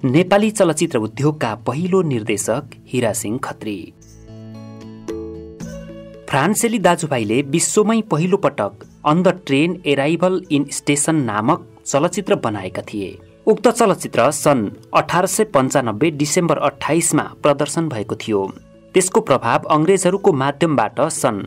नेपाली चलचित्र उद्योगका पहिलो निर्देशक हीरासिंह खत्री। फ्रान्सेली दाजुभाइले विश्वमै पहिलो पटक on the train arrival in station नामक चलचित्र बनाएका थिए। उक्त चलचित्र सन् 1895 डिसेम्बर 28 मा प्रदर्शन भएको थियो। त्यसको प्रभाव अंग्रेजहरूको माध्यमबाट सन्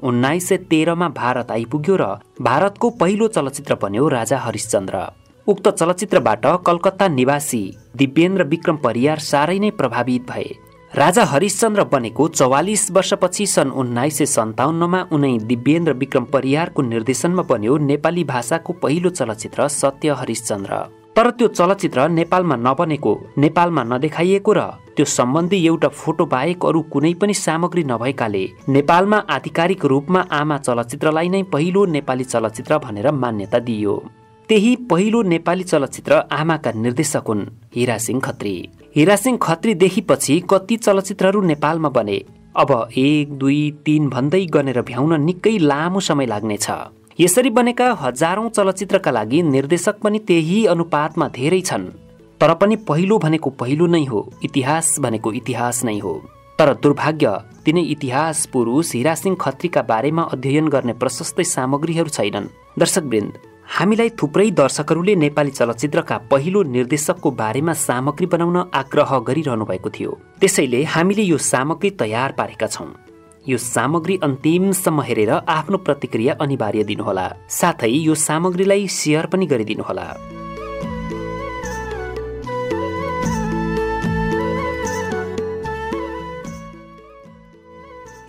1913 मा भारत आइपुग्यो र भारतको पहिलो चलचित्र बन्यो राजा हरिश्चन्द्र। उक्त चलचित्रबाट कलकत्ता निवासी दिव्येन्द्र विक्रम परियार साह्रै नै प्रभावित भए। राजा हरिश्चन्द्र बनेको 44 वर्षपछि सन् 1957 मा उनै दिव्येन्द्र विक्रम परियारको निर्देशनमा बन्यो नेपाली भाषाको पहिलो चलचित्र सत्य हरिश्चन्द्र। तर त्यो चलचित्र नेपालमा नबनेको, नेपालमा नदेखाइएको र त्यो सम्बन्धी एउटा फोटो बाहेक अरू कुनै पनि सामग्री नभएकाले नेपालमा आधिकारिक रूपमा आमा चलचित्रलाई नै पहिलो नेपाली चलचित्र भनेर मान्यता दिइयो। त्यही पहिलो नेपाली चलचित्र आमाका निर्देशक हुन् हीरासिंह खत्री। हीरासिंह खत्री देखिपछि कति चलचित्रहरू नेपालमा बने, अब 1, 2, 3 भन्दै गनेर भ्याउन निकै लामो समय लाग्नेछ। यसरी बनेका हजारौं चलचित्रका लागि निर्देशक पनि त्यही अनुपातमा धेरै छन्। तर पनि पहिलो भनेको पहिलो नै हो, इतिहास भनेको इतिहास नै हो। तर दुर्भाग्य तिनै इतिहास पुरुष हीरासिंह खत्रीका बारेमा अध्ययन गर्ने प्रशस्तै सामग्रीहरू छैनन्। दर्शकवृन्द, हामीलाई थुप्रै दर्शकहरूले नेपाली चलचित्रका पहिलो निर्देशकको बारेमा सामग्री बनाउन आग्रह गरिरहनु भएको थियो। त्यसैले हामीले यो सामग्री तयार पारेका छौं। यो सामग्री अन्तिमसम्म हेरेर आफ्नो प्रतिक्रिया अनिवार्य दिनुहोला। साथै यो सामग्रीलाई शेयर पनि गरिदिनुहोला।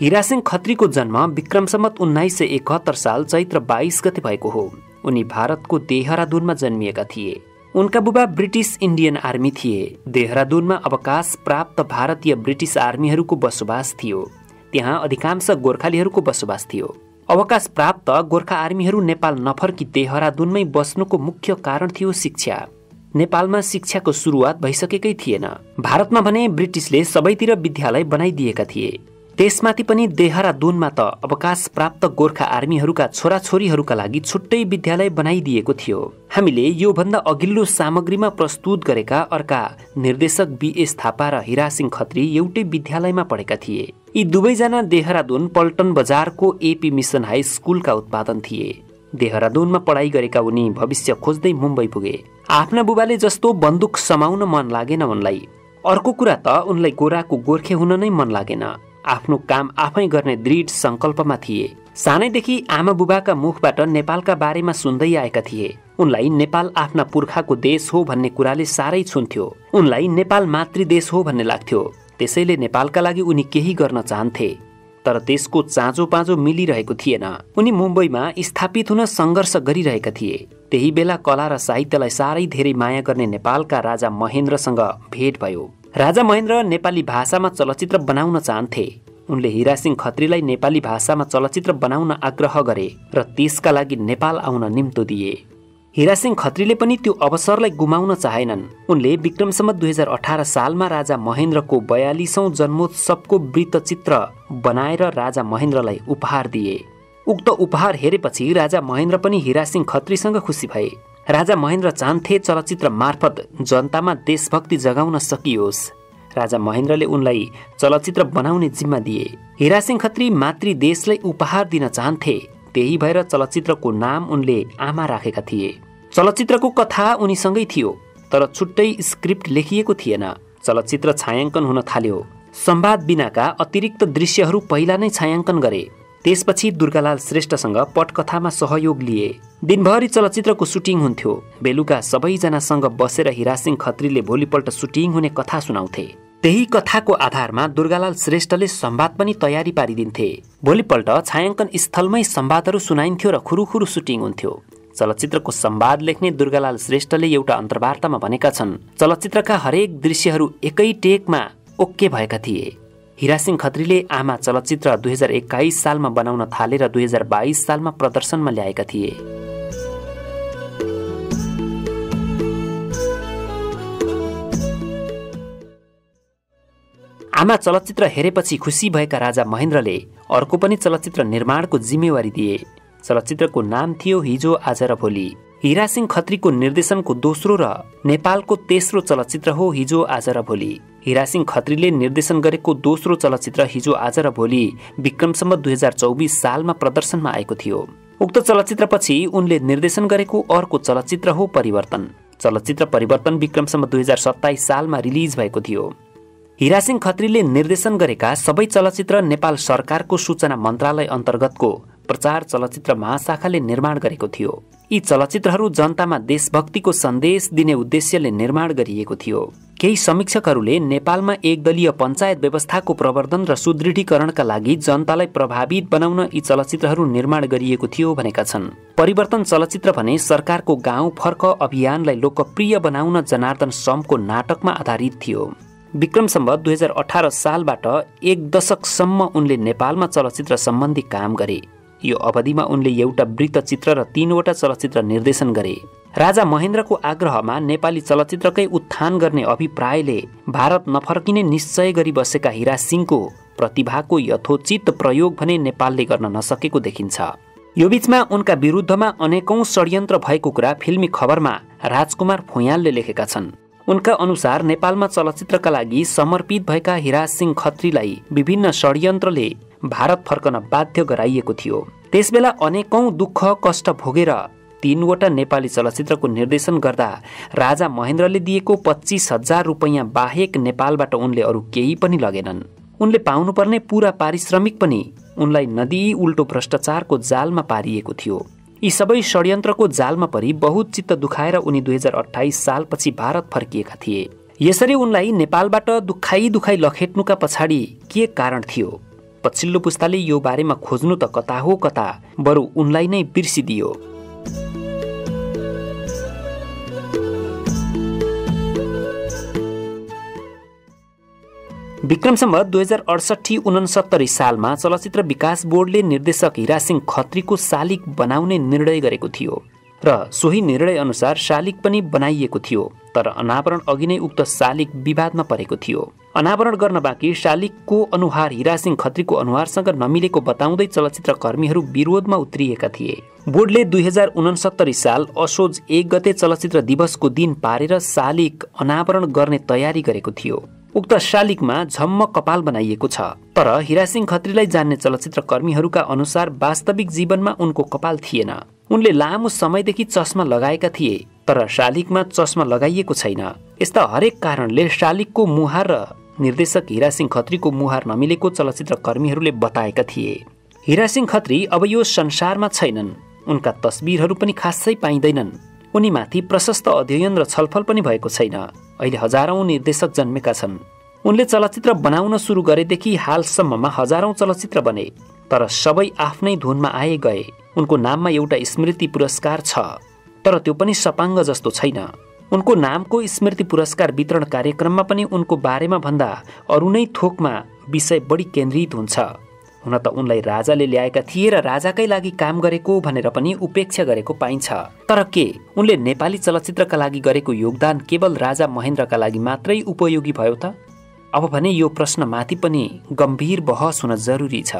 हीरासिंह खत्रीको जन्म विक्रम सम्वत 1971 साल चैत्र 22 गते भएको हो। उनी भारतको देहरादूनमा जन्मिएका थिए। उनका बुबा ब्रिटिस इन्डियन आर्मी थिए। देहरादूनमा अवकाश प्राप्त भारतीय ब्रिटिस आर्मीहरूको बसोबास थियो। त्यहाँ अधिकांश गोर्खालीहरूको बसोबास थियो। अवकाश प्राप्त गोर्खा आर्मीहरू नेपाल नफर्की देहरादूनमै बस्नुको मुख्य कारण थियो शिक्षा। नेपालमा शिक्षाको सुरुवात भइसकेकै थिएन। भारतमा भने ब्रिटिसले सबैतिर विद्यालय बनाइदिएका थिए। त्यसमाथि पनि देहरादूनमा त अवकाश प्राप्त गोर्खा आर्मीहरूका छोराछोरीहरूका लागि छुट्टै विद्यालय बनाइदिएको थियो। हामीले योभन्दा अघिल्लो सामग्रीमा प्रस्तुत गरेका अर्का निर्देशक बीएस थापा र हीरासिंह खत्री एउटै विद्यालयमा पढेका थिए। यी दुवैजना देहरादून पल्टन बजारको एपी मिसन हाई स्कुलका उत्पादन थिए। देहरादूनमा पढाइ गरेका उनी भविष्य खोज्दै मुम्बई पुगे। आफ्ना बुबाले जस्तो बन्दुक समाउन मन लागेन उनलाई। अर्को कुरा त उनलाई गोराको गोर्खे हुन नै मन लागेन। आफ्नो काम आफै गर्ने दृढ संकल्पमा थिए। सानैदेखि आमा बुबाका मुखबाट नेपालका बारेमा सुन्दै आएका थिए। उनलाई नेपाल आफ्ना पुर्खाको देश हो भन्ने कुराले साह्रै छुन्थ्यो। उनलाई नेपाल मातृदेश हो भन्ने लाग्थ्यो। त्यसैले नेपालका लागि उनी केही गर्न चाहन्थे। तर त्यसको चाँजो पाँजो मिलिरहेको थिएन। उनी मुम्बईमा स्थापित हुन सङ्घर्ष गरिरहेका थिए। त्यही बेला कला र साहित्यलाई साह्रै धेरै माया गर्ने नेपालका राजा महेन्द्रसँग भेट भयो। राजा महेन्द्र नेपाली भाषामा चलचित्र बनाउन चाहन्थे। उनले हीरासिंह खत्रीलाई नेपाली भाषामा चलचित्र बनाउन आग्रह गरे र त्यसका लागि नेपाल आउन निम्तो दिए। हीरासिंह खत्रीले पनि त्यो अवसरलाई गुमाउन चाहेनन्। उनले विक्रम सम्वत 2018 सालमा राजा महेन्द्रको 42औं जन्मोत्सवको वृत्तचित्र बनाएर राजा महेन्द्रलाई उपहार दिए। उक्त उपहार हेरेपछि राजा महेन्द्र पनि हीरासिंह खत्रीसँग खुसी भए। राजा महेन्द्र चाहन्थे चलचित्र मार्फत जनतामा देशभक्ति जगाउन सकियोस्। राजा महेन्द्रले उनलाई चलचित्र बनाउने जिम्मा दिए। हीरासिंह खत्री मातृदेशलाई उपहार दिन चाहन्थे। त्यही भएर चलचित्रको नाम उनले आमा राखेका थिए। चलचित्रको कथा उनीसँगै थियो, तर छुट्टै स्क्रिप्ट लेखिएको थिएन। चलचित्र छायाङ्कन हुन थाल्यो। संवाद बिनाका अतिरिक्त दृश्यहरू पहिला नै छायाङ्कन गरे। त्यसपछि दुर्गालाल श्रेष्ठसँग पटकथामा सहयोग लिए। दिनभरि चलचित्रको सुटिङ हुन्थ्यो। बेलुका सबैजनासँग बसेर हीरासिंह खत्रीले भोलिपल्ट सुटिङ हुने कथा सुनाउँथे। त्यही कथाको आधारमा दुर्गालाल श्रेष्ठले संवाद पनि तयारी पारिदिन्थे। भोलिपल्ट छायाङ्कन स्थलमै संवादहरू सुनाइन्थ्यो र खुरुखुरु सुटिङ हुन्थ्यो। चलचित्रको संवाद लेख्ने दुर्गालाल श्रेष्ठले एउटा अन्तर्वार्तामा भनेका छन्, चलचित्रका हरेक दृश्यहरू एकै टेकमा ओके भएका थिए। हीरासिंह खत्रीले आमा चलचित्र 2021 सालमा बनाउन थालेर 2022 सालमा प्रदर्शनमा ल्याएका थिए। आमा चलचित्र हेरेपछि खुसी भएका राजा महेन्द्रले अर्को पनि चलचित्र निर्माणको जिम्मेवारी दिए। चलचित्रको नाम थियो हिजो आज र भोलि। हीरा सिंह खत्रीको निर्देशनको दोस्रो र नेपालको तेस्रो चलचित्र हो हिजो आज र भोलि। हीरा सिंह खत्रीले निर्देशन गरेको दोस्रो चलचित्र हिजो आज र भोलि विक्रम सम्वत 2024 सालमा प्रदर्शनमा आएको थियो। उक्त चलचित्रपछि उनले निर्देशन गरेको अर्को चलचित्र हो परिवर्तन। चलचित्र परिवर्तन विक्रम सम्वत 2027 सालमा रिलिज भएको थियो। हीरा सिंह खत्रीले निर्देशन गरेका सबै चलचित्र नेपाल सरकारको सूचना मन्त्रालय अन्तर्गतको प्रचार चलचित्र महाशाखाले निर्माण गरेको थियो। यी चलचित्रहरू जनतामा देशभक्तिको सन्देश दिने उद्देश्यले निर्माण गरिएको थियो। केही समीक्षकहरूले नेपालमा एकदलीय पञ्चायत व्यवस्थाको प्रवर्धन र सुदृढीकरणका लागि जनतालाई प्रभावित बनाउन यी चलचित्रहरू निर्माण गरिएको थियो भनेका छन्। परिवर्तन चलचित्र भने सरकारको गाउँ फर्क अभियानलाई लोकप्रिय बनाउन जनार्दन समको नाटकमा आधारित थियो। विक्रम सम्वत 2018 सालबाट एक दशकसम्म उनले नेपालमा चलचित्र सम्बन्धी काम गरे। यो अवधिमा उनले एउटा वृत्तचित्र र 3वटा चलचित्र निर्देशन गरे। राजा महेन्द्रको आग्रहमा नेपाली चलचित्रकै उत्थान गर्ने अभिप्रायले भारत नफर्किने निश्चय गरी बसेका हीरा सिंहको प्रतिभाको यथोचित प्रयोग भने नेपालले गर्न नसकेको देखिन्छ। यो बीचमा उनका विरुद्धमा अनेकौं षड्यन्त्र भएको कुरा फिल्मी खबरमा राजकुमार फुयालले लेखेका छन्। उनका अनुसार नेपालमा चलचित्रका लागि समर्पित भएका हीरा सिंह खत्रीलाई विभिन्न षड्यन्त्रले भारत फर्कन बाध्य गराइएको थियो। त्यसबेला अनेकौं दुःख कष्ट भोगेर 3वटा नेपाली चलचित्रको निर्देशन गर्दा राजा महेन्द्रले दिएको 25,000 रुपैयाँ बाहेक नेपालबाट उनले अरू केही पनि लगेनन्। उनले पाउनुपर्ने पूरा पारिश्रमिक पनि उनलाई नदिई उल्टो भ्रष्टाचारको जालमा पारिएको थियो। यी सबै षड्यन्त्रको जालमा परि बहुत चित्त दुखाएर उनी 2028 सालपछि भारत फर्किएका थिए। यसरी उनलाई नेपालबाट दुखाइ लखेट्नुका पछाडि के कारण थियो? पछिल्लो पुस्ताले यो बारेमा खोज्नु त कता हो कता, बरु उनलाई नै बिर्सिदियो। विक्रम सम्वत 2068-69 सालमा चलचित्र विकास बोर्डले निर्देशक हीरा सिंह खत्रीको शालिक बनाउने निर्णय गरेको थियो र सोही निर्णय अनुसार शालिक पनि बनाइएको थियो। तर अनावरण अघि नै उक्त शालिक विवादमा परेको थियो। अनावरण गर्न बाँकी शालिकको अनुहार हीरा सिंह खत्रीको अनुहारसँग नमिलेको बताउँदै चलचित्र कर्मीहरू विरोधमा उत्रिएका थिए। बोर्डले 2069 साल असोज 1 गते चलचित्र दिवसको दिन पारेर शालिक अनावरण गर्ने तयारी गरेको थियो। उक्त शालिकमा झम्म कपाल बनाइएको छ। तर हीरा सिंह खत्रीलाई जान्ने चलचित्र कर्मीहरूका अनुसार वास्तविक जीवनमा उनको कपाल थिएन। उनले लामो समयदेखि चस्मा लगाएका थिए, तर शालिकमा चस्मा लगाइएको छैन। यस्ता हरेक कारणले शालिकको मुहार र निर्देशक हीरा सिंह खत्रीको मुहार नमिलेको चलचित्र कर्मीहरूले बताएका थिए। हीरा सिंह खत्री अब यो संसारमा छैनन्। उनका तस्बिरहरू पनि खासै पाइँदैनन्। उनीमाथि प्रशस्त अध्ययन र छलफल पनि भएको छैन। अहिले हजारौं निर्देशक जन्मेका छन्। उनले चलचित्र बनाउन सुरु गरेदेखि हालसम्ममा हजारौं चलचित्र बने, तर सबै आफ्नै धुनमा आए गए। उनको नाममा एउटा स्मृति पुरस्कार छ, तर त्यो पनि सपाङ्ग जस्तो छैन। उनको नामको स्मृति पुरस्कार वितरण कार्यक्रममा पनि उनको बारेमा भन्दा अरू नै थोकमा विषय बढी केन्द्रित हुन्छ। हुन त उनलाई राजाले ल्याएका थिए र राजाकै लागि काम गरेको भनेर पनि उपेक्षा गरेको पाइन्छ। तर के उनले नेपाली चलचित्रका लागि गरेको योगदान केवल राजा महेन्द्रका लागि मात्रै उपयोगी भयो त? अब भने यो प्रश्नमाथि पनि गम्भीर बहस हुन जरुरी छ।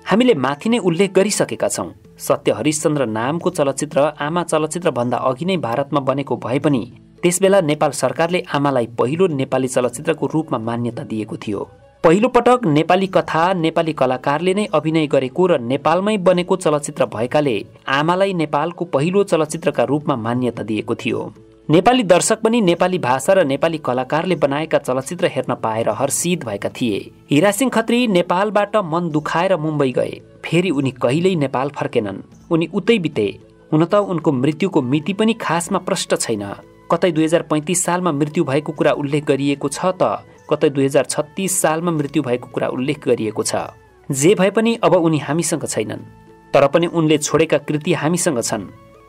हामीले माथि नै उल्लेख गरिसकेका छौं। सत्य हरिश्चन्द्र नामको चलचित्र आमा चलचित्र भन्दा अघि नै भारतमा बनेको भए पनि त्यसबेला नेपाल सरकारले आमालाई पहिलो नेपाली चलचित्रको रूपमा मान्यता दिएको थियो। पहिलो पटक नेपाली कथा नेपाली कलाकारले नै अभिनय गरेको र नेपालमै बनेको चलचित्र भएकाले आमालाई नेपालको पहिलो चलचित्रका रूपमा मान्यता दिएको थियो। नेपाली दर्शक पनि नेपाली भाषा र नेपाली कलाकारले बनाएका चलचित्र हेर्न पाएर हर्षित भएका थिए। हीरा सिंह खत्री नेपालबाट मन दुखाएर मुम्बई गए। फेरि उनी कहिल्यै नेपाल फर्केनन्। उनी उतै बिते। हुन त उनको मृत्युको मिति पनि खासमा प्रष्ट छैन। कतै 2035 सालमा मृत्यु भएको कुरा उल्लेख गरिएको छ त कतै 2036 सालमा मृत्यु भएको कुरा उल्लेख गरिएको छ। जे भए पनि अब उनी हामीसँग छैनन्, तर पनि उनले छोडेका कृति हामीसँग छन्।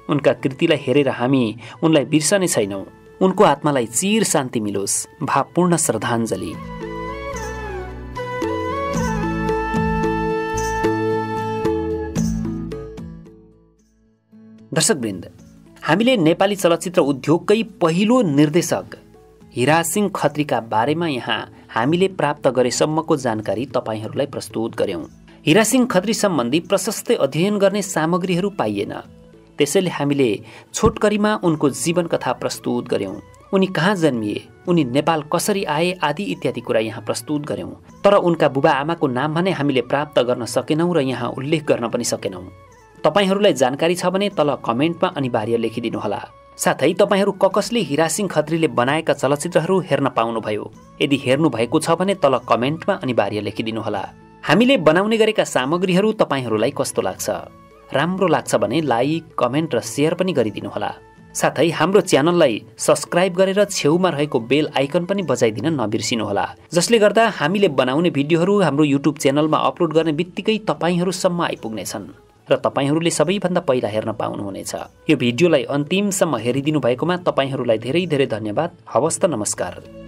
उनका कृतिलाई हेरेर हामी उनलाई बिर्सने छैनौं। उनको आत्मालाई चिर शान्ति मिलोस्। भावपूर्ण श्रद्धाञ्जली। दर्शकवृन्द, हामीले नेपाली चलचित्र उद्योगकै पहिलो निर्देशक हीरा सिंह खत्रीका बारेमा यहाँ हामीले प्राप्त गरेसम्मको जानकारी तपाईहरूलाई प्रस्तुत गर्यौं। हीरा सिंह खत्री सम्बन्धी प्रशस्तै अध्ययन गर्ने सामग्रीहरू पाइएन। त्यसैले हामीले छोटकरीमा उनको जीवन कथा प्रस्तुत गर्यौं। उनी कहाँ जन्मिए, उनी नेपाल कसरी आए आदि इत्यादि कुरा यहाँ प्रस्तुत गर्यौं। तर उनका बुबा आमाको नाम भने हामीले प्राप्त गर्न सकेनौं र यहाँ उल्लेख गर्न पनि सकेनौं। तपाईहरूलाई जानकारी छ भने तल कमेन्टमा अनिवार्य लेखिदिनुहोला। साथै तपाईहरू ककसले हिरासिंह खत्रीले बनाएका चलचित्रहरू हेर्न पाउनुभयो? यदि हेर्नु भएको छ भने तल कमेन्टमा अनिवार्य लेखिदिनुहोला। हामीले बनाउने गरेका सामग्रीहरू तपाईहरूलाई कस्तो लाग्छ? राम्रो लाग्छ भने लाइक, कमेन्ट र शेयर पनि गरिदिनुहोला। साथै हाम्रो च्यानललाई सब्स्क्राइब गरेर छेउमा रहेको बेल आइकन पनि बजाइदिन नबिर्सिनुहोला, जसले गर्दा हामीले बनाउने भिडियोहरू हाम्रो युट्युब च्यानलमा अपलोड गर्ने बित्तिकै तपाईहरूसम्म आइपुग्नेछन् र तपाईहरूले सबैभन्दा पहिला हेर्न पाउनुहुनेछ। यो भिडियोलाई अन्तिमसम्म हेरिदिनु भएकोमा तपाईहरूलाई धेरै धेरै धन्यवाद। हवस् त, नमस्कार।